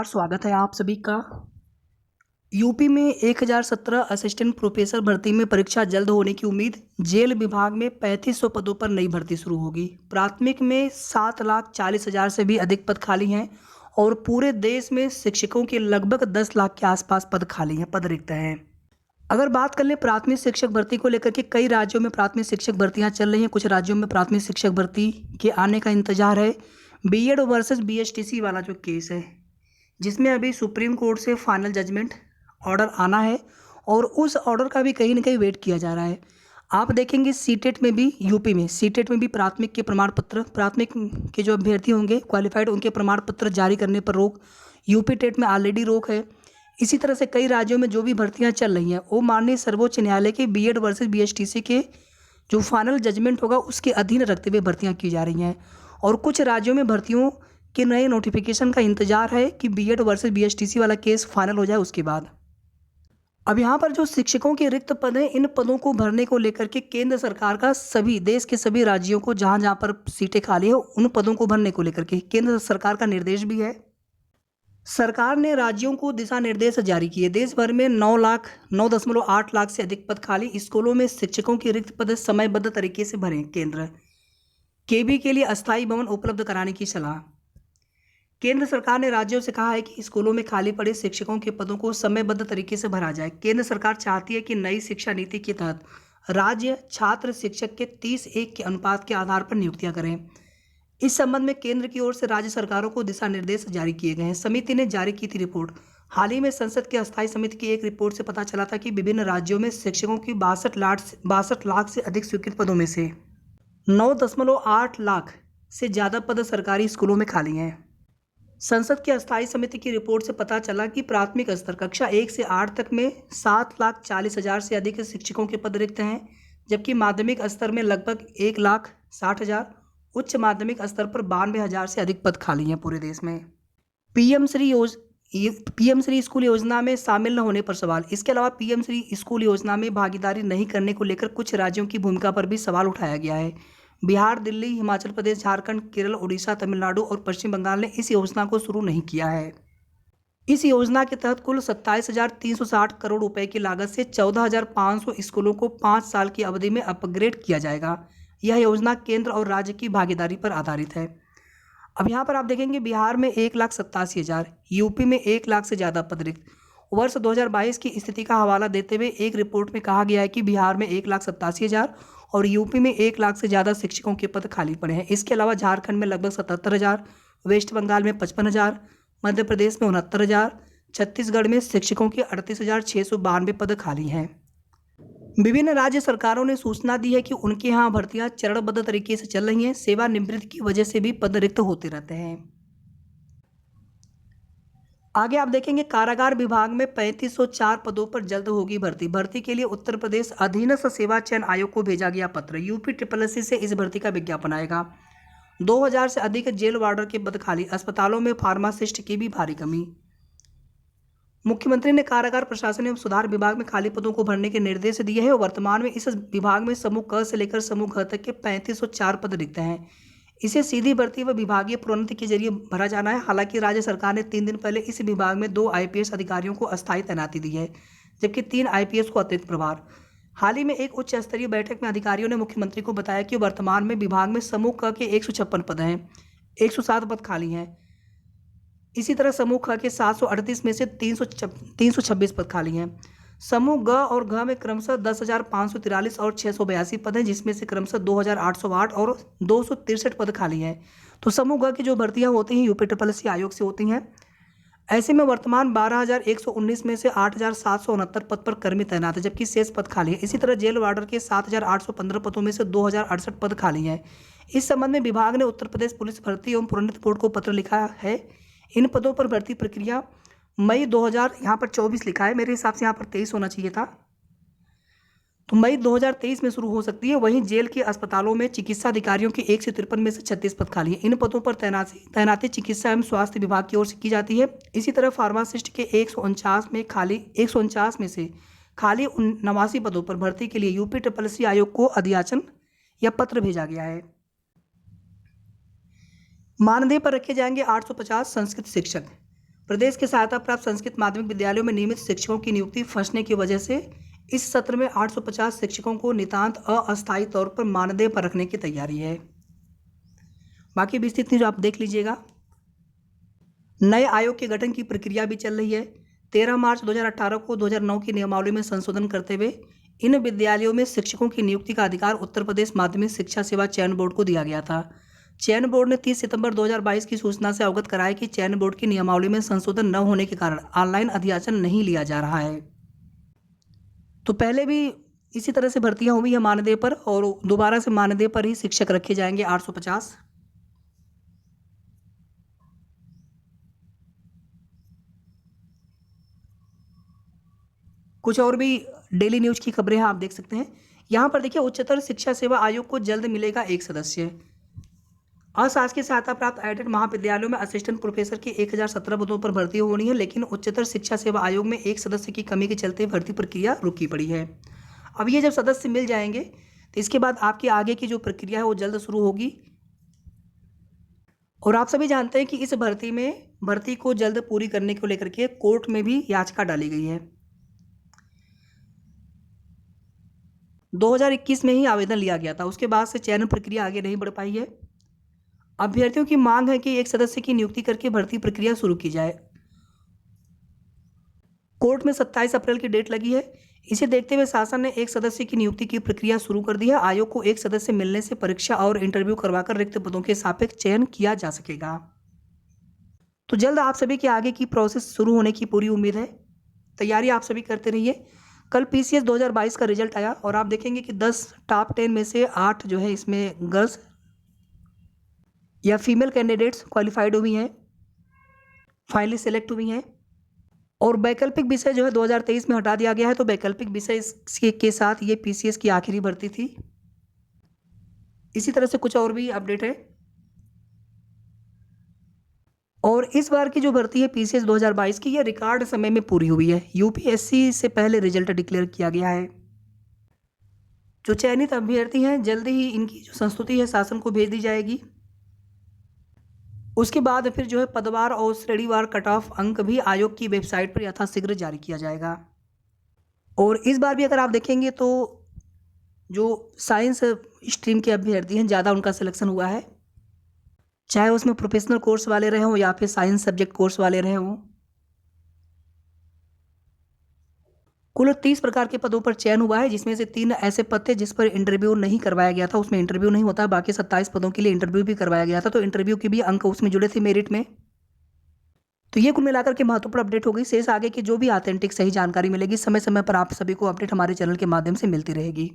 स्वागत है आप सभी का। यूपी में 1017 असिस्टेंट प्रोफेसर भर्ती में परीक्षा जल्द होने की उम्मीद। जेल विभाग में 3500 पदों पर नई भर्ती शुरू होगी। प्राथमिक में 7,40,000 से भी अधिक पद खाली हैं और पूरे देश में शिक्षकों के लगभग 10 लाख के आसपास पद खाली हैं, पद रिक्त हैं। अगर बात कर लें प्राथमिक शिक्षक भर्ती को लेकर के, कई राज्यों में प्राथमिक शिक्षक भर्तियां चल रही हैं। कुछ राज्यों में प्राथमिक शिक्षक भर्ती के आने का इंतजार है। बीएड वर्सेस बीएचटीसी वाला जो केस है, जिसमें अभी सुप्रीम कोर्ट से फाइनल जजमेंट ऑर्डर आना है और उस ऑर्डर का भी कहीं ना कहीं वेट किया जा रहा है। आप देखेंगे सीटेट में भी, यूपी में सीटेट में भी प्राथमिक के प्रमाण पत्र, प्राथमिक के जो अभ्यर्थी होंगे क्वालिफाइड, उनके प्रमाण पत्र जारी करने पर रोक। यूपी टेट में ऑलरेडी रोक है। इसी तरह से कई राज्यों में जो भी भर्तियां चल रही हैं वो माननीय सर्वोच्च न्यायालय के बीएड वर्सेस बीएचटीसी के जो फाइनल जजमेंट होगा उसके अधीन रखते हुए भर्तियां की जा रही हैं। और कुछ राज्यों में भर्तियों के नए नोटिफिकेशन का इंतजार है कि बीएड वर्सेस बीएचटीसी वाला केस फाइनल हो जाए उसके बाद। अब यहाँ पर जो शिक्षकों के रिक्त पद हैं, इन पदों को भरने को लेकर के केंद्र सरकार का सभी देश के सभी राज्यों को जहाँ जहाँ पर सीटें खाली है उन पदों को भरने को लेकर के केंद्र सरकार का निर्देश भी है। सरकार ने राज्यों को दिशा निर्देश जारी किए। देश भर में 9.8 लाख से अधिक पद खाली। स्कूलों में शिक्षकों के रिक्त पद समयबद्ध तरीके से भरें। केंद्र केबी के लिए अस्थायी भवन उपलब्ध कराने की सलाह। केंद्र सरकार ने राज्यों से कहा है कि स्कूलों में खाली पड़े शिक्षकों के पदों को समयबद्ध तरीके से भरा जाए। केंद्र सरकार चाहती है कि नई शिक्षा नीति के तहत राज्य छात्र शिक्षक के 30:1 के अनुपात के आधार पर नियुक्तियां करें। इस संबंध में केंद्र की ओर से राज्य सरकारों को दिशा निर्देश जारी किए गए हैं। समिति ने जारी की थी रिपोर्ट। हाल ही में संसद की अस्थायी समिति की एक रिपोर्ट से पता चला था कि विभिन्न राज्यों में शिक्षकों की 62 लाख से अधिक स्वीकृत पदों में से 9.8 लाख से ज़्यादा पद सरकारी स्कूलों में खाली हैं। संसद की अस्थायी समिति की रिपोर्ट से पता चला कि प्राथमिक स्तर कक्षा 1 से 8 तक में 7,40,000 से अधिक शिक्षकों के पद रिक्त हैं, जबकि माध्यमिक स्तर में लगभग 1,60,000, उच्च माध्यमिक स्तर पर 92,000 से अधिक पद खाली हैं पूरे देश में। पीएम श्री स्कूल योजना में शामिल न होने पर सवाल। इसके अलावा पीएम श्री स्कूल योजना में भागीदारी नहीं करने को लेकर कुछ राज्यों की भूमिका पर भी सवाल उठाया गया है। बिहार, दिल्ली, हिमाचल प्रदेश, झारखंड, केरल, उड़ीसा, तमिलनाडु और पश्चिम बंगाल ने इस योजना को शुरू नहीं किया है। इस योजना के तहत कुल 27,360 करोड़ रुपए की लागत से 14,500 स्कूलों को 5 साल की अवधि में अपग्रेड किया जाएगा। यह योजना केंद्र और राज्य की भागीदारी पर आधारित है। अब यहाँ पर आप देखेंगे बिहार में 1,87,000, यूपी में 1 लाख से ज़्यादा पद रिक्त। वर्ष 2022 की स्थिति का हवाला देते हुए एक रिपोर्ट में कहा गया है कि बिहार में 1,87,000 और यूपी में 1 लाख से ज़्यादा शिक्षकों के पद खाली पड़े हैं। इसके अलावा झारखंड में लगभग 77,000, वेस्ट बंगाल में 55,000, मध्य प्रदेश में 69,000, छत्तीसगढ़ में शिक्षकों के 38,692 पद खाली हैं। विभिन्न राज्य सरकारों ने सूचना दी है कि उनके यहाँ भर्तियां चरणबद्ध तरीके से चल रही हैं। सेवानिवृत्ति की वजह से भी पद रिक्त होते रहते हैं। आगे आप देखेंगे कारागार विभाग में 3504 पदों पर जल्द होगी भर्ती। भर्ती के लिए उत्तर प्रदेश अधीनस्थ सेवा चयन आयोग को भेजा गया पत्र। यूपी SSSC से इस भर्ती का विज्ञापन आएगा। 2000 से अधिक जेल वार्डर के पद खाली। अस्पतालों में फार्मासिस्ट की भी भारी कमी। मुख्यमंत्री ने कारागार प्रशासन एवं सुधार विभाग में खाली पदों को भरने के निर्देश दिए हैं। वर्तमान में इस विभाग में समूह क से लेकर समूह घ तक के 3504 पद रिक्त हैं। इसे सीधी भर्ती व विभागीय प्रोन्नति के जरिए भरा जाना है। हालांकि राज्य सरकार ने 3 दिन पहले इस विभाग में 2 IPS अधिकारियों को अस्थायी तैनाती दी है, जबकि 3 IPS को अतिरिक्त प्रभार। हाल ही में एक उच्च स्तरीय बैठक में अधिकारियों ने मुख्यमंत्री को बताया कि वर्तमान में विभाग में समूह क के 156 पद हैं, 107 पद खाली हैं। इसी तरह समूह ख के 738 में से 326 पद खाली हैं। समूह ग और घ में क्रमशः 10,543 और 682 पद हैं, जिसमें से क्रमशः 2,808 और 263 पद खाली हैं। तो समूह ग की जो भर्तियां होती हैं यूपी SSSC आयोग से होती हैं। ऐसे में वर्तमान 12,119 में से 8,769 पद पर कर्मी तैनात है, जबकि शेष पद खाली है। इसी तरह जेल वार्डर के 7,815 पदों में से 2,068 पद खाली हैं। इस संबंध में विभाग ने उत्तर प्रदेश पुलिस भर्ती एवं प्रोन्नति बोर्ड को पत्र लिखा है। इन पदों पर भर्ती प्रक्रिया मई 2000, यहाँ पर 24 लिखा है, मेरे हिसाब से यहाँ पर 23 होना चाहिए था, तो मई 2023 में शुरू हो सकती है। वहीं जेल के अस्पतालों में चिकित्सा अधिकारियों के 153 में से 36 पद खाली हैं। इन पदों पर तैनाती चिकित्सा एवं स्वास्थ्य विभाग की ओर से की जाती है। इसी तरह फार्मासिस्ट के 149 में से खाली 89 पदों पर भर्ती के लिए यूपी SSSC आयोग को अधियाचन या पत्र भेजा गया है। मानदेय पर रखे जाएंगे 850 संस्कृत शिक्षक। प्रदेश के सहायता प्राप्त संस्कृत माध्यमिक विद्यालयों में नियमित शिक्षकों की नियुक्ति फंसने की वजह से इस सत्र में 850 शिक्षकों को नितांत अस्थायी तौर पर मानदेय पर रखने की तैयारी है। बाकी भी स्थिति जो आप देख लीजिएगा। नए आयोग के गठन की प्रक्रिया भी चल रही है। 13 मार्च 2018 को 2009 की नियमावली में संशोधन करते हुए इन विद्यालयों में शिक्षकों की नियुक्ति का अधिकार उत्तर प्रदेश माध्यमिक शिक्षा सेवा चयन बोर्ड को दिया गया था। चयन बोर्ड ने 30 सितंबर 2022 की सूचना से अवगत कराया कि चयन बोर्ड की नियमावली में संशोधन न होने के कारण ऑनलाइन अध्याचन नहीं लिया जा रहा है। तो पहले भी इसी तरह से भर्तियां हुई है मानदेय पर, और दोबारा से मानदेय पर ही शिक्षक रखे जाएंगे 850। कुछ और भी डेली न्यूज की खबरें हैं, आप देख सकते हैं। यहाँ पर देखिए, उच्चतर शिक्षा सेवा आयोग को जल्द मिलेगा एक सदस्य। अशासकीय सहायता प्राप्त एडेड महाविद्यालयों में असिस्टेंट प्रोफेसर की 1017 पदों पर भर्ती होनी है, लेकिन उच्चतर शिक्षा सेवा आयोग में एक सदस्य की कमी के चलते भर्ती प्रक्रिया रुकी पड़ी है। अब ये जब सदस्य मिल जाएंगे तो इसके बाद आपकी आगे की जो प्रक्रिया है वो जल्द शुरू होगी। और आप सभी जानते हैं कि इस भर्ती को जल्द पूरी करने को लेकर के कोर्ट में भी याचिका डाली गई है। 2021 में ही आवेदन लिया गया था, उसके बाद से चयन प्रक्रिया आगे नहीं बढ़ पाई है। अभ्यर्थियों की मांग है कि एक सदस्य की नियुक्ति करके भर्ती प्रक्रिया शुरू की जाए। कोर्ट में 27 अप्रैल की डेट लगी है। इसे देखते हुए शासन ने एक सदस्य की नियुक्ति की प्रक्रिया शुरू कर दी है। आयोग को एक सदस्य मिलने से परीक्षा और इंटरव्यू करवाकर रिक्त पदों के सापेक्ष चयन किया जा सकेगा। तो जल्द आप सभी के आगे की प्रोसेस शुरू होने की पूरी उम्मीद है। तैयारी आप सभी करते रहिए। कल पीसीएस 2022 का रिजल्ट आया और आप देखेंगे कि 10 टॉप 10 में से 8 जो है इसमें गर्ल्स या फीमेल कैंडिडेट्स क्वालिफाइड हुई हैं, फाइनली सेलेक्ट हुई हैं। और वैकल्पिक विषय जो है 2023 में हटा दिया गया है, तो वैकल्पिक विषय के साथ ये पीसीएस की आखिरी भर्ती थी। इसी तरह से कुछ और भी अपडेट है। और इस बार की जो भर्ती है पीसीएस 2022 की, यह रिकॉर्ड समय में पूरी हुई है। यूपीएससी से पहले रिजल्ट डिक्लेयर किया गया है। जो चयनित अभ्यर्थी हैं जल्दी ही इनकी जो संस्तुति है शासन को भेज दी जाएगी। उसके बाद फिर जो है पदवार और श्रेणीवार कट ऑफ अंक भी आयोग की वेबसाइट पर यथाशीघ्र जारी किया जाएगा। और इस बार भी अगर आप देखेंगे तो जो साइंस स्ट्रीम के अभ्यर्थी हैं ज़्यादा उनका सिलेक्शन हुआ है, चाहे उसमें प्रोफेशनल कोर्स वाले रहे हों या फिर साइंस सब्जेक्ट कोर्स वाले रहे हों। कुल 30 प्रकार के पदों पर चयन हुआ है, जिसमें से 3 ऐसे पद थे जिस पर इंटरव्यू नहीं करवाया गया था, उसमें इंटरव्यू नहीं होता। बाकी 27 पदों के लिए इंटरव्यू भी करवाया गया था, तो इंटरव्यू के भी अंक उसमें जुड़े थे मेरिट में। तो ये कुल मिलाकर के महत्वपूर्ण अपडेट हो गई। शेष आगे की जो भी ऑथेंटिक सही जानकारी मिलेगी समय समय पर आप सभी को अपडेट हमारे चैनल के माध्यम से मिलती रहेगी।